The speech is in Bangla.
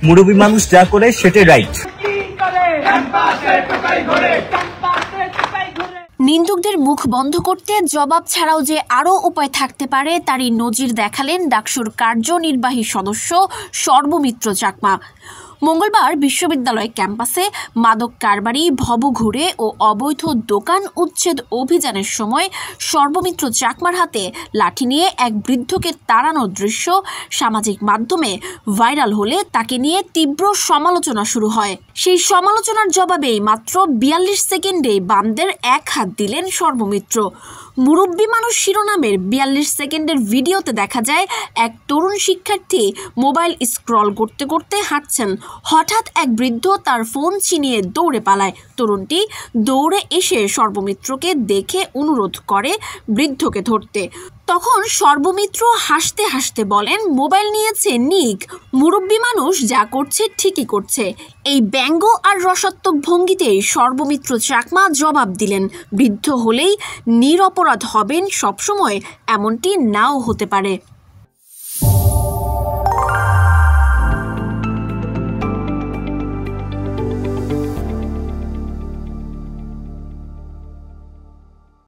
মুরব্বী মানুষ যা করে সেটাই রাইট। নিন্দুকদের মুখ বন্ধ করতে জবাব ছাড়াও যে আরও উপায় থাকতে পারে তারই নজির দেখালেন ডাকসুর কার্যনির্বাহী সদস্য সর্বমিত্র চাকমা। মঙ্গলবার বিশ্ববিদ্যালয় ক্যাম্পাসে মাদক কারবারি, ভবঘুরে ও অবৈধ দোকান উচ্ছেদ অভিযানের সময় সর্বমিত্র চাকমার হাতে লাঠি নিয়ে এক বৃদ্ধকে তাড়ানোর দৃশ্য সামাজিক মাধ্যমে ভাইরাল হলে তাকে নিয়ে তীব্র সমালোচনা শুরু হয়। সেই সমালোচনার জবাবেই মাত্র ৪২ সেকেন্ডে বামদের এক হাত দিলেন সর্বমিত্র। মুরব্বী মানুষ শিরোনামের ৪২ সেকেন্ডের ভিডিওতে দেখা যায় এক তরুণ শিক্ষার্থী মোবাইল স্ক্রল করতে করতে হাঁটছেন। হঠাৎ এক বৃদ্ধ তার ফোন ছিনিয়ে দৌড়ে পালায়। তরুণটি দৌড়ে এসে সর্বমিত্রকে দেখে অনুরোধ করে বৃদ্ধকে ধরতে। তখন সর্বমিত্র হাসতে হাসতে বলেন, মোবাইল নিয়েছে নিক, মুরব্বী মানুষ যা করছে ঠিকই করছে। এই ব্যঙ্গ আর রসাত্মক ভঙ্গিতেই সর্বমিত্র চাকমা জবাব দিলেন, বৃদ্ধ হলেই নিরপরাধ হবেন সবসময় এমনটি নাও হতে পারে।